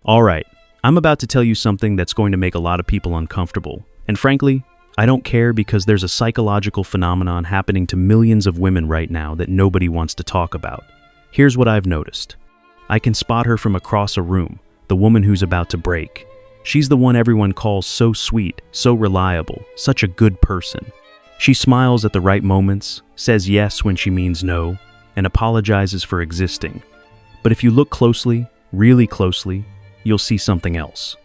Alright, I'm about to tell you something that's going to make a lot of people uncomfortable. And frankly, I don't care because there's a psychological phenomenon happening to millions of women right now that nobody wants to talk about. Here's what I've noticed. I can spot her from across a room, the woman who's about to break. She's the one everyone calls so sweet, so reliable, such a good person. She smiles at the right moments, says yes when she means no, and apologizes for existing. But if you look closely, really closely, you'll see something else.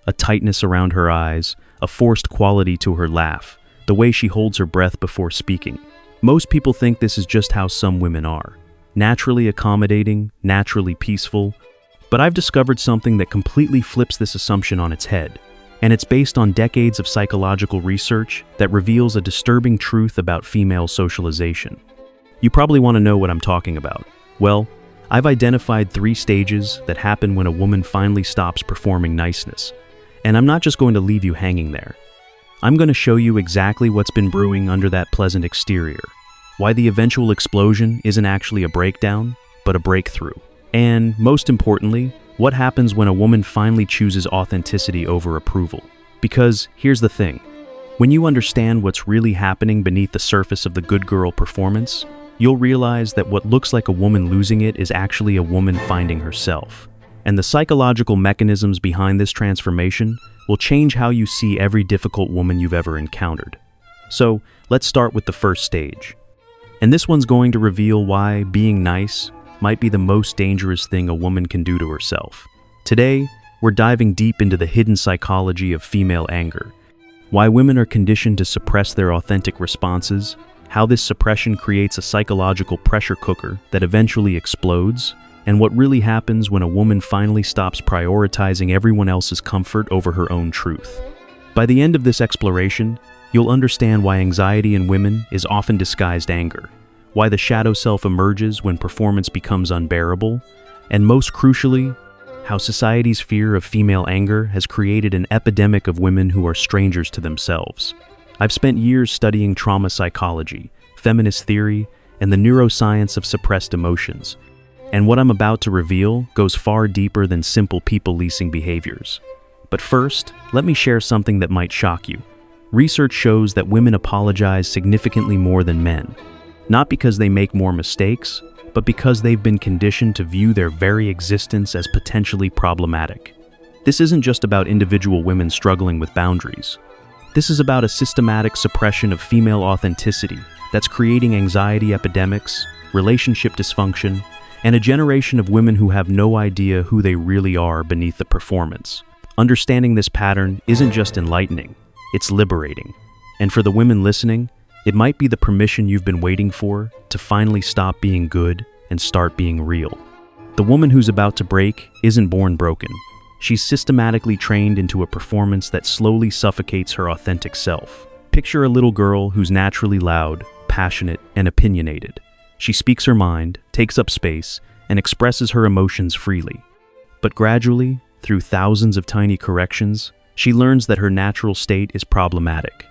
A tightness around her eyes, a forced quality to her laugh, the way she holds her breath before speaking. Most people think this is just how some women are. Naturally accommodating, naturally peaceful. But I've discovered something that completely flips this assumption on its head. And it's based on decades of psychological research that reveals a disturbing truth about female socialization. You probably want to know what I'm talking about. Well, I've identified 3 stages that happen when a woman finally stops performing niceness. And I'm not just going to leave you hanging there. I'm going to show you exactly what's been brewing under that pleasant exterior. Why the eventual explosion isn't actually a breakdown, but a breakthrough. And, most importantly, what happens when a woman finally chooses authenticity over approval. Because, here's the thing. When you understand what's really happening beneath the surface of the good girl performance, you'll realize that what looks like a woman losing it is actually a woman finding herself. And the psychological mechanisms behind this transformation will change how you see every difficult woman you've ever encountered. So, let's start with the first stage. And this one's going to reveal why being nice might be the most dangerous thing a woman can do to herself. Today, we're diving deep into the hidden psychology of female anger, why women are conditioned to suppress their authentic responses, how this suppression creates a psychological pressure cooker that eventually explodes, and what really happens when a woman finally stops prioritizing everyone else's comfort over her own truth. By the end of this exploration, you'll understand why anxiety in women is often disguised anger, why the shadow self emerges when performance becomes unbearable, and most crucially, how society's fear of female anger has created an epidemic of women who are strangers to themselves. I've spent years studying trauma psychology, feminist theory, and the neuroscience of suppressed emotions. And what I'm about to reveal goes far deeper than simple people-pleasing behaviors. But first, let me share something that might shock you. Research shows that women apologize significantly more than men. Not because they make more mistakes, but because they've been conditioned to view their very existence as potentially problematic. This isn't just about individual women struggling with boundaries. This is about a systematic suppression of female authenticity that's creating anxiety epidemics, relationship dysfunction, and a generation of women who have no idea who they really are beneath the performance. Understanding this pattern isn't just enlightening, it's liberating. And for the women listening, it might be the permission you've been waiting for to finally stop being good and start being real. The woman who's about to break isn't born broken. She's systematically trained into a performance that slowly suffocates her authentic self. Picture a little girl who's naturally loud, passionate, and opinionated. She speaks her mind, takes up space, and expresses her emotions freely. But gradually, through thousands of tiny corrections, she learns that her natural state is problematic.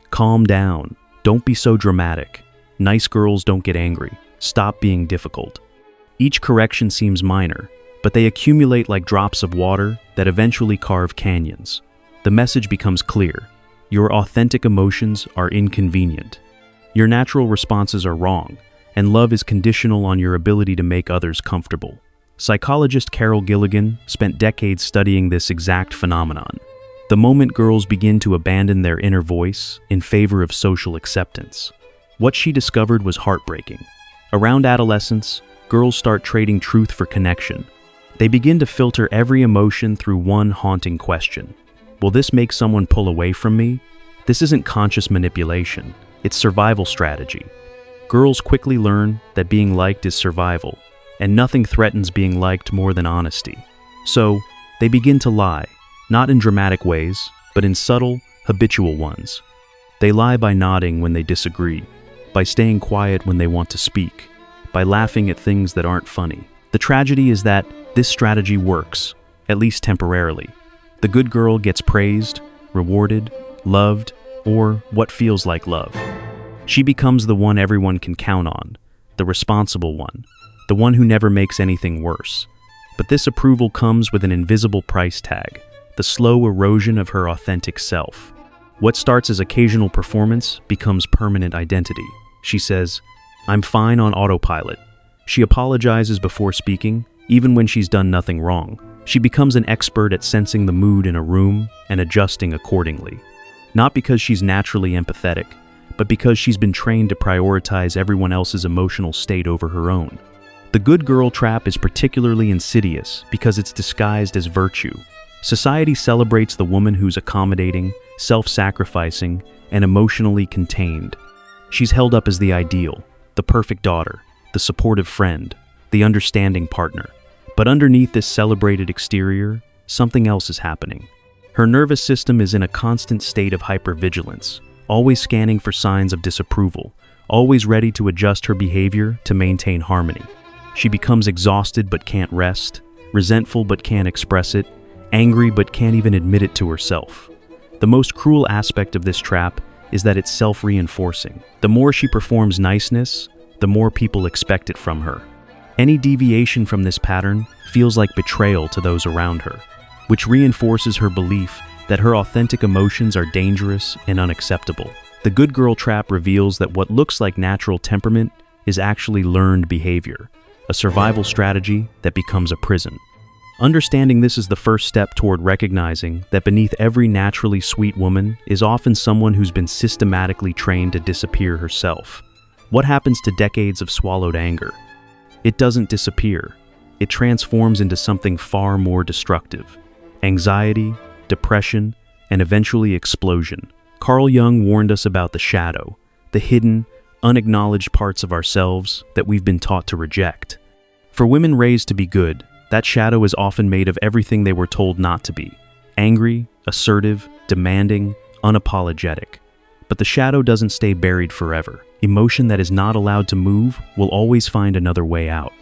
Calm down. Don't be so dramatic. Nice girls don't get angry. Stop being difficult. Each correction seems minor, but they accumulate like drops of water that eventually carve canyons. The message becomes clear. Your authentic emotions are inconvenient. Your natural responses are wrong, and love is conditional on your ability to make others comfortable. Psychologist Carol Gilligan spent decades studying this exact phenomenon. The moment girls begin to abandon their inner voice in favor of social acceptance. What she discovered was heartbreaking. Around adolescence, girls start trading truth for connection. They begin to filter every emotion through one haunting question. Will this make someone pull away from me? This isn't conscious manipulation. It's survival strategy. Girls quickly learn that being liked is survival, and nothing threatens being liked more than honesty. So, they begin to lie, not in dramatic ways, but in subtle, habitual ones. They lie by nodding when they disagree, by staying quiet when they want to speak, by laughing at things that aren't funny. The tragedy is that this strategy works, at least temporarily. The good girl gets praised, rewarded, loved, or what feels like love. She becomes the one everyone can count on, the responsible one, the one who never makes anything worse. But this approval comes with an invisible price tag, the slow erosion of her authentic self. What starts as occasional performance becomes permanent identity. She says, "I'm fine on autopilot." She apologizes before speaking, even when she's done nothing wrong. She becomes an expert at sensing the mood in a room and adjusting accordingly. Not because she's naturally empathetic, but because she's been trained to prioritize everyone else's emotional state over her own. The good girl trap is particularly insidious because it's disguised as virtue. Society celebrates the woman who's accommodating, self-sacrificing, and emotionally contained. She's held up as the ideal, the perfect daughter, the supportive friend, the understanding partner. But underneath this celebrated exterior, something else is happening. Her nervous system is in a constant state of hypervigilance, always scanning for signs of disapproval, always ready to adjust her behavior to maintain harmony. She becomes exhausted but can't rest, resentful but can't express it, angry but can't even admit it to herself. The most cruel aspect of this trap is that it's self-reinforcing. The more she performs niceness, the more people expect it from her. Any deviation from this pattern feels like betrayal to those around her, which reinforces her belief that her authentic emotions are dangerous and unacceptable. The good girl trap reveals that what looks like natural temperament is actually learned behavior, a survival strategy that becomes a prison. Understanding this is the first step toward recognizing that beneath every naturally sweet woman is often someone who's been systematically trained to disappear herself. What happens to decades of swallowed anger? It doesn't disappear. It transforms into something far more destructive. Anxiety, depression, and eventually explosion. Carl Jung warned us about the shadow, the hidden, unacknowledged parts of ourselves that we've been taught to reject. For women raised to be good, that shadow is often made of everything they were told not to be: angry, assertive, demanding, unapologetic. But the shadow doesn't stay buried forever. Emotion that is not allowed to move will always find another way out.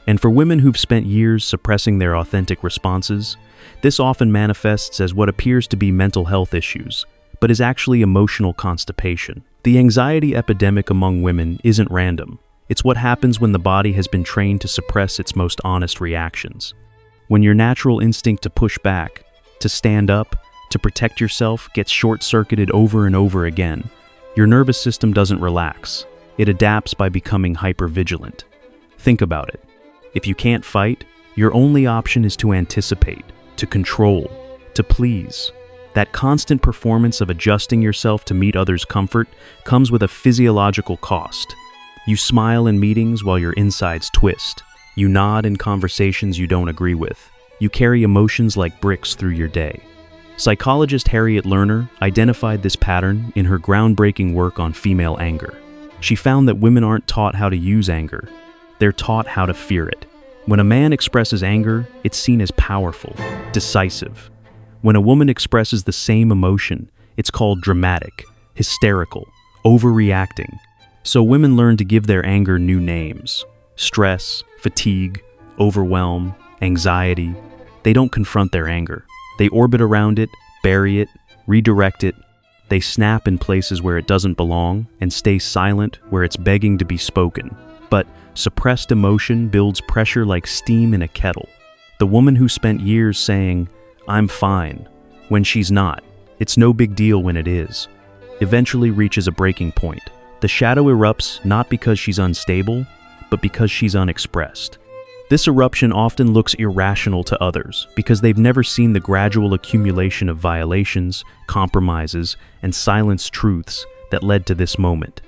And for women who've spent years suppressing their authentic responses, this often manifests as what appears to be mental health issues, but is actually emotional constipation. The anxiety epidemic among women isn't random. It's what happens when the body has been trained to suppress its most honest reactions. When your natural instinct to push back, to stand up, to protect yourself gets short-circuited over and over again, your nervous system doesn't relax. It adapts by becoming hypervigilant. Think about it. If you can't fight, your only option is to anticipate, to control, to please. That constant performance of adjusting yourself to meet others' comfort comes with a physiological cost. You smile in meetings while your insides twist. You nod in conversations you don't agree with. You carry emotions like bricks through your day. Psychologist Harriet Lerner identified this pattern in her groundbreaking work on female anger. She found that women aren't taught how to use anger. They're taught how to fear it. When a man expresses anger, it's seen as powerful, decisive. When a woman expresses the same emotion, it's called dramatic, hysterical, overreacting. So women learn to give their anger new names: stress, fatigue, overwhelm, anxiety. They don't confront their anger. They orbit around it, bury it, redirect it. They snap in places where it doesn't belong and stay silent where it's begging to be spoken. But suppressed emotion builds pressure like steam in a kettle. The woman who spent years saying, "I'm fine," when she's not, it's no big deal when it is, eventually reaches a breaking point. The shadow erupts not because she's unstable, but because she's unexpressed. This eruption often looks irrational to others because they've never seen the gradual accumulation of violations, compromises, and silenced truths that led to this moment.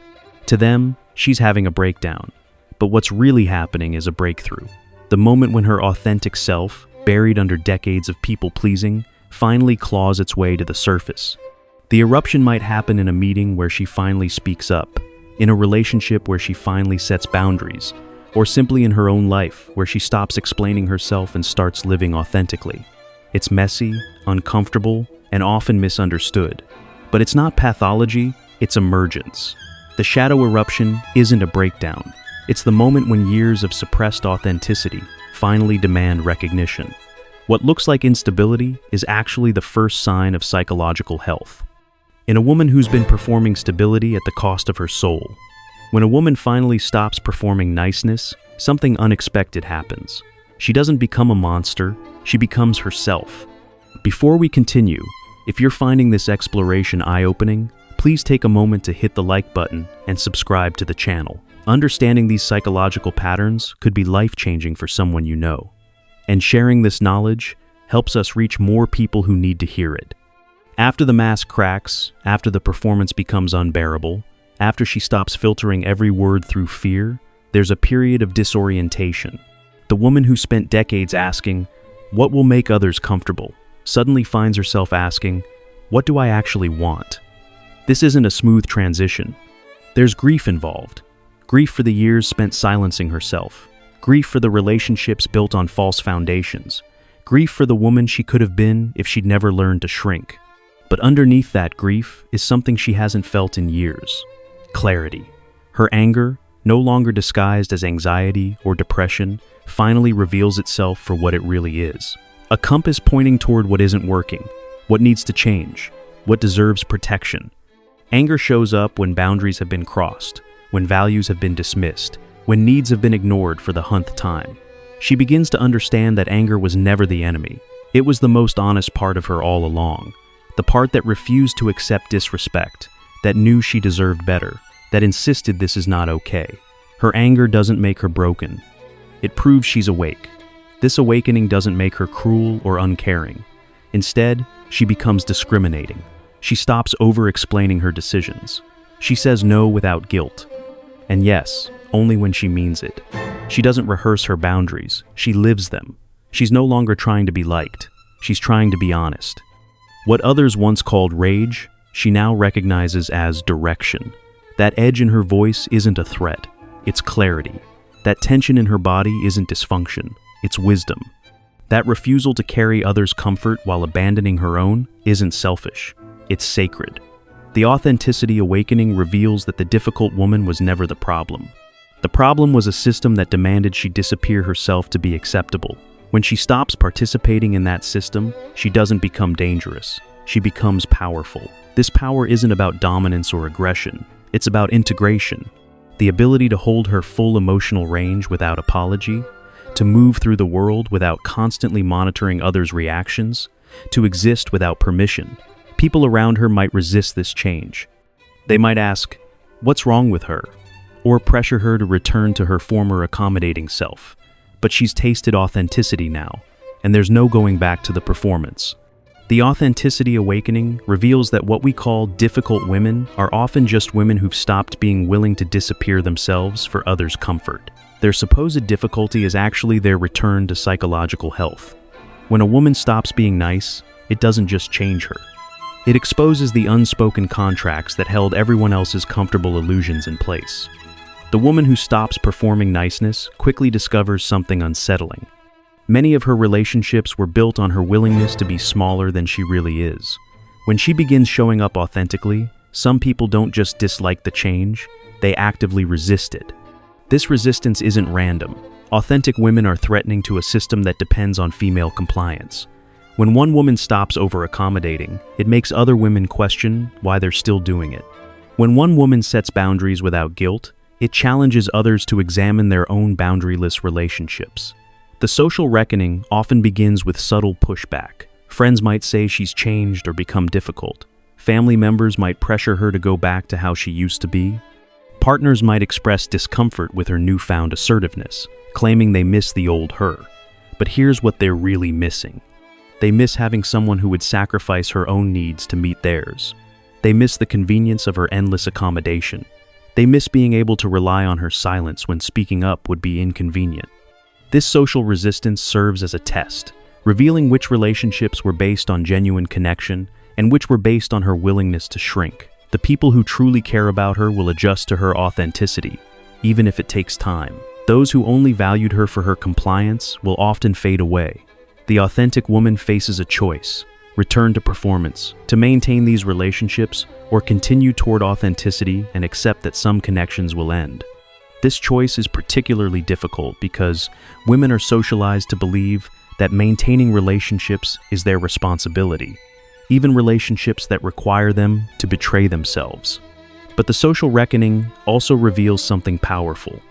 To them, she's having a breakdown. But what's really happening is a breakthrough. The moment when her authentic self, buried under decades of people-pleasing, finally claws its way to the surface. The eruption might happen in a meeting where she finally speaks up, in a relationship where she finally sets boundaries, or simply in her own life where she stops explaining herself and starts living authentically. It's messy, uncomfortable, and often misunderstood. But it's not pathology, it's emergence. The shadow eruption isn't a breakdown. It's the moment when years of suppressed authenticity finally demand recognition. What looks like instability is actually the first sign of psychological health. In a woman who's been performing stability at the cost of her soul. When a woman finally stops performing niceness, something unexpected happens. She doesn't become a monster, she becomes herself. Before we continue, if you're finding this exploration eye-opening, please take a moment to hit the like button and subscribe to the channel. Understanding these psychological patterns could be life-changing for someone you know. And sharing this knowledge helps us reach more people who need to hear it. After the mask cracks, after the performance becomes unbearable, after she stops filtering every word through fear, there's a period of disorientation. The woman who spent decades asking, "What will make others comfortable?" suddenly finds herself asking, "What do I actually want?" This isn't a smooth transition. There's grief involved. Grief for the years spent silencing herself. Grief for the relationships built on false foundations. Grief for the woman she could have been if she'd never learned to shrink. But underneath that grief is something she hasn't felt in years. Clarity. Her anger, no longer disguised as anxiety or depression, finally reveals itself for what it really is. A compass pointing toward what isn't working, what needs to change, what deserves protection. Anger shows up when boundaries have been crossed, when values have been dismissed, when needs have been ignored for the 100th time. She begins to understand that anger was never the enemy. It was the most honest part of her all along. The part that refused to accept disrespect, that knew she deserved better, that insisted this is not okay. Her anger doesn't make her broken. It proves she's awake. This awakening doesn't make her cruel or uncaring. Instead, she becomes discriminating. She stops over-explaining her decisions. She says no without guilt. And yes, only when she means it. She doesn't rehearse her boundaries. She lives them. She's no longer trying to be liked. She's trying to be honest. What others once called rage, she now recognizes as direction. That edge in her voice isn't a threat. It's clarity. That tension in her body isn't dysfunction. It's wisdom. That refusal to carry others' comfort while abandoning her own isn't selfish. It's sacred. The authenticity awakening reveals that the difficult woman was never the problem. The problem was a system that demanded she disappear herself to be acceptable. When she stops participating in that system, she doesn't become dangerous. She becomes powerful. This power isn't about dominance or aggression. It's about integration. The ability to hold her full emotional range without apology, to move through the world without constantly monitoring others' reactions, to exist without permission. People around her might resist this change. They might ask, "What's wrong with her?" or pressure her to return to her former accommodating self. But she's tasted authenticity now, and there's no going back to the performance. The authenticity awakening reveals that what we call difficult women are often just women who've stopped being willing to disappear themselves for others' comfort. Their supposed difficulty is actually their return to psychological health. When a woman stops being nice, it doesn't just change her. It exposes the unspoken contracts that held everyone else's comfortable illusions in place. The woman who stops performing niceness quickly discovers something unsettling. Many of her relationships were built on her willingness to be smaller than she really is. When she begins showing up authentically, some people don't just dislike the change, they actively resist it. This resistance isn't random. Authentic women are threatening to a system that depends on female compliance. When one woman stops over-accommodating, it makes other women question why they're still doing it. When one woman sets boundaries without guilt, it challenges others to examine their own boundaryless relationships. The social reckoning often begins with subtle pushback. Friends might say she's changed or become difficult. Family members might pressure her to go back to how she used to be. Partners might express discomfort with her newfound assertiveness, claiming they miss the old her. But here's what they're really missing. They miss having someone who would sacrifice her own needs to meet theirs. They miss the convenience of her endless accommodation. They miss being able to rely on her silence when speaking up would be inconvenient. This social resistance serves as a test, revealing which relationships were based on genuine connection and which were based on her willingness to shrink. The people who truly care about her will adjust to her authenticity, even if it takes time. Those who only valued her for her compliance will often fade away. The authentic woman faces a choice: return to performance, to maintain these relationships, or continue toward authenticity and accept that some connections will end. This choice is particularly difficult because women are socialized to believe that maintaining relationships is their responsibility, even relationships that require them to betray themselves. But the social reckoning also reveals something powerful.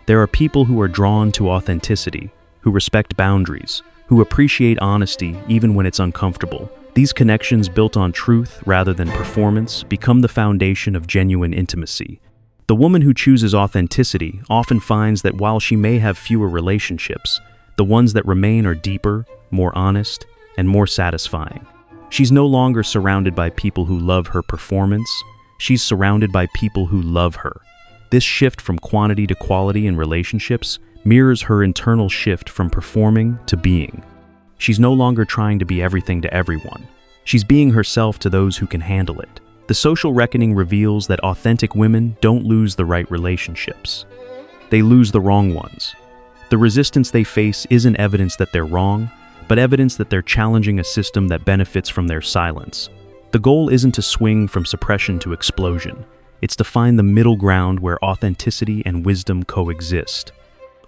There are people who are drawn to authenticity, who respect boundaries, who appreciate honesty even when it's uncomfortable. These connections built on truth rather than performance become the foundation of genuine intimacy. The woman who chooses authenticity often finds that while she may have fewer relationships, the ones that remain are deeper, more honest, and more satisfying. She's no longer surrounded by people who love her performance. She's surrounded by people who love her. This shift from quantity to quality in relationships mirrors her internal shift from performing to being. She's no longer trying to be everything to everyone. She's being herself to those who can handle it. The social reckoning reveals that authentic women don't lose the right relationships. They lose the wrong ones. The resistance they face isn't evidence that they're wrong, but evidence that they're challenging a system that benefits from their silence. The goal isn't to swing from suppression to explosion. It's to find the middle ground where authenticity and wisdom coexist.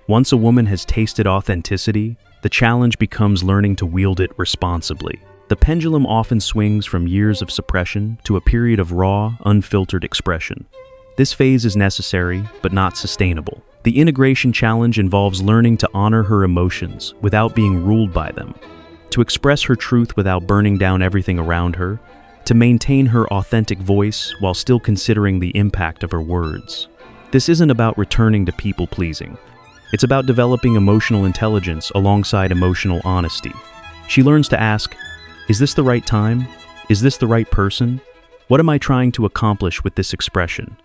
Once a woman has tasted authenticity, the challenge becomes learning to wield it responsibly. The pendulum often swings from years of suppression to a period of raw, unfiltered expression. This phase is necessary, but not sustainable. The integration challenge involves learning to honor her emotions without being ruled by them, to express her truth without burning down everything around her, to maintain her authentic voice while still considering the impact of her words. This isn't about returning to people-pleasing. It's about developing emotional intelligence alongside emotional honesty. She learns to ask, is this the right time? Is this the right person? What am I trying to accomplish with this expression?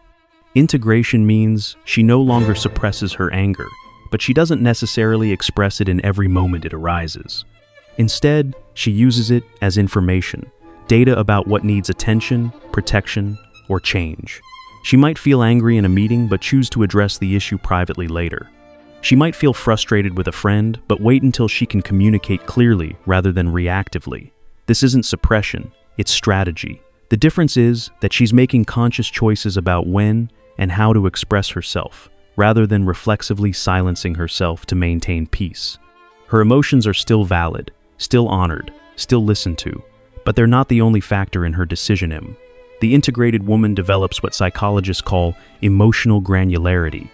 Integration means she no longer suppresses her anger, but she doesn't necessarily express it in every moment it arises. Instead, she uses it as information, data about what needs attention, protection, or change. She might feel angry in a meeting but choose to address the issue privately later. She might feel frustrated with a friend but wait until she can communicate clearly rather than reactively. This isn't suppression, it's strategy. The difference is that she's making conscious choices about when and how to express herself, rather than reflexively silencing herself to maintain peace. Her emotions are still valid, still honored, still listened to, but they're not the only factor in her decision. The integrated woman develops what psychologists call emotional granularity,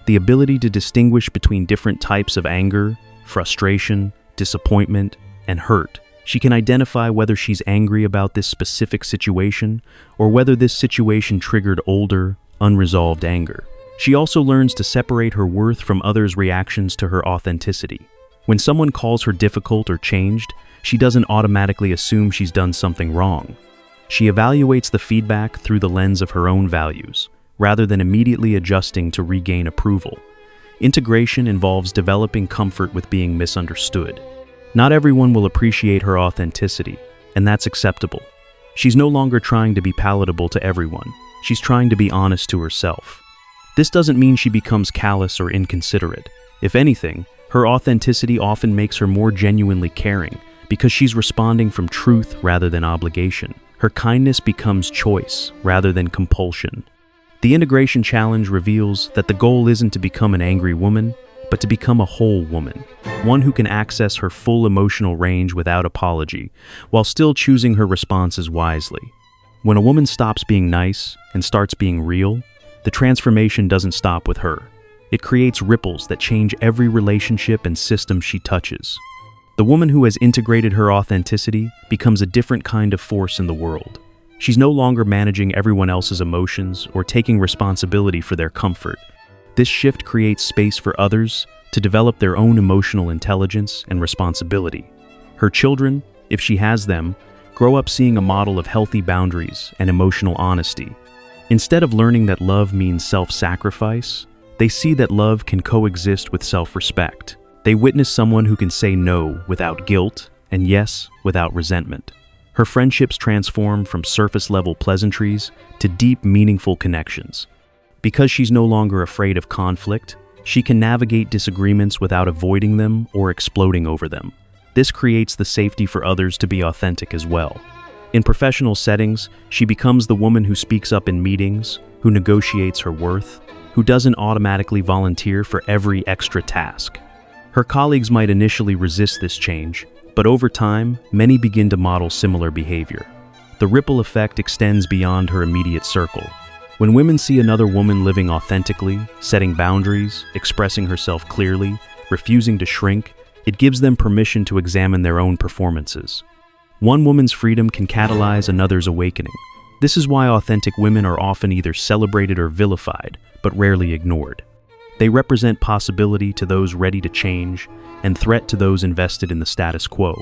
the ability to distinguish between different types of anger, frustration, disappointment, and hurt. She can identify whether she's angry about this specific situation or whether this situation triggered older, unresolved anger. She also learns to separate her worth from others' reactions to her authenticity. When someone calls her difficult or changed, she doesn't automatically assume she's done something wrong. She evaluates the feedback through the lens of her own values, rather than immediately adjusting to regain approval. Integration involves developing comfort with being misunderstood. Not everyone will appreciate her authenticity, and that's acceptable. She's no longer trying to be palatable to everyone. She's trying to be honest to herself. This doesn't mean she becomes callous or inconsiderate. If anything, her authenticity often makes her more genuinely caring because she's responding from truth rather than obligation. Her kindness becomes choice rather than compulsion. The integration challenge reveals that the goal isn't to become an angry woman, but to become a whole woman, one who can access her full emotional range without apology, while still choosing her responses wisely. When a woman stops being nice and starts being real, the transformation doesn't stop with her. It creates ripples that change every relationship and system she touches. The woman who has integrated her authenticity becomes a different kind of force in the world. She's no longer managing everyone else's emotions or taking responsibility for their comfort. This shift creates space for others to develop their own emotional intelligence and responsibility. Her children, if she has them, grow up seeing a model of healthy boundaries and emotional honesty. Instead of learning that love means self-sacrifice, they see that love can coexist with self-respect. They witness someone who can say no without guilt and yes without resentment. Her friendships transform from surface-level pleasantries to deep, meaningful connections. Because she's no longer afraid of conflict, she can navigate disagreements without avoiding them or exploding over them. This creates the safety for others to be authentic as well. In professional settings, she becomes the woman who speaks up in meetings, who negotiates her worth, who doesn't automatically volunteer for every extra task. Her colleagues might initially resist this change, but over time, many begin to model similar behavior. The ripple effect extends beyond her immediate circle. When women see another woman living authentically, setting boundaries, expressing herself clearly, refusing to shrink, It gives them permission to examine their own performances. One woman's freedom can catalyze another's awakening. This is why authentic women are often either celebrated or vilified, but rarely ignored. They represent possibility to those ready to change and threat to those invested in the status quo.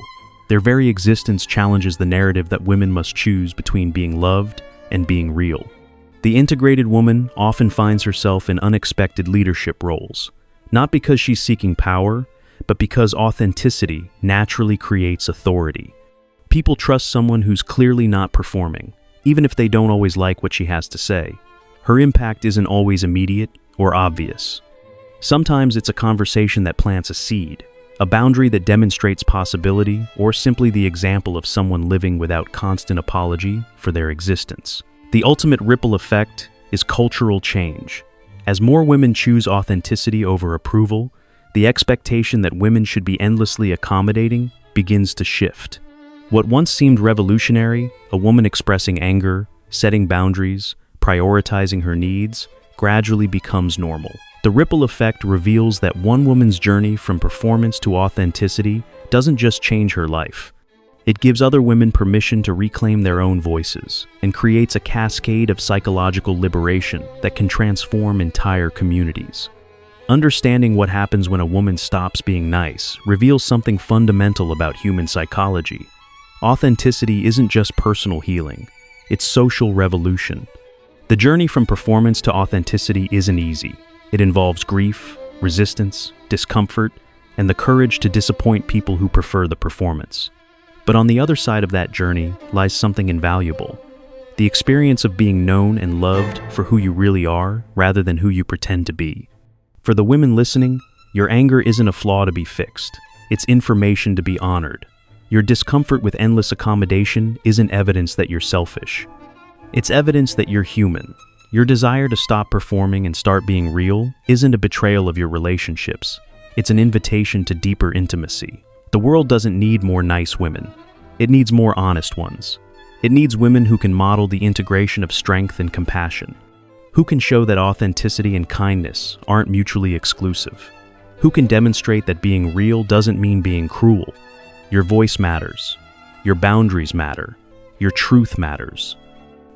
Their very existence challenges the narrative that women must choose between being loved and being real. The integrated woman often finds herself in unexpected leadership roles, not because she's seeking power, but because authenticity naturally creates authority. People trust someone who's clearly not performing, even if they don't always like what she has to say. Her impact isn't always immediate or obvious. Sometimes it's a conversation that plants a seed, a boundary that demonstrates possibility, or simply the example of someone living without constant apology for their existence. The ultimate ripple effect is cultural change. As more women choose authenticity over approval, the expectation that women should be endlessly accommodating begins to shift. What once seemed revolutionary, a woman expressing anger, setting boundaries, prioritizing her needs, gradually becomes normal. The ripple effect reveals that one woman's journey from performance to authenticity doesn't just change her life. It gives other women permission to reclaim their own voices and creates a cascade of psychological liberation that can transform entire communities. Understanding what happens when a woman stops being nice reveals something fundamental about human psychology. Authenticity isn't just personal healing, it's social revolution. The journey from performance to authenticity isn't easy. It involves grief, resistance, discomfort, and the courage to disappoint people who prefer the performance. But on the other side of that journey lies something invaluable: the experience of being known and loved for who you really are rather than who you pretend to be. For the women listening, your anger isn't a flaw to be fixed. It's information to be honored. Your discomfort with endless accommodation isn't evidence that you're selfish. It's evidence that you're human. Your desire to stop performing and start being real isn't a betrayal of your relationships. It's an invitation to deeper intimacy. The world doesn't need more nice women. It needs more honest ones. It needs women who can model the integration of strength and compassion. Who can show that authenticity and kindness aren't mutually exclusive. Who can demonstrate that being real doesn't mean being cruel. Your voice matters. Your boundaries matter. Your truth matters.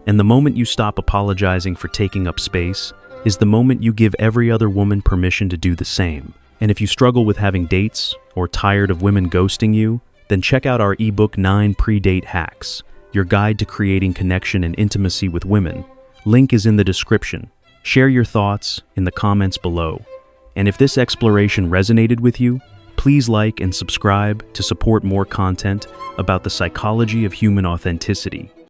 And the moment you stop apologizing for taking up space is the moment you give every other woman permission to do the same. And if you struggle with having dates or tired of women ghosting you, then check out our ebook 9 Pre-Date Hacks, your guide to creating connection and intimacy with women. Link is in the description. Share your thoughts in the comments below. And if this exploration resonated with you, please like and subscribe to support more content about the psychology of human authenticity.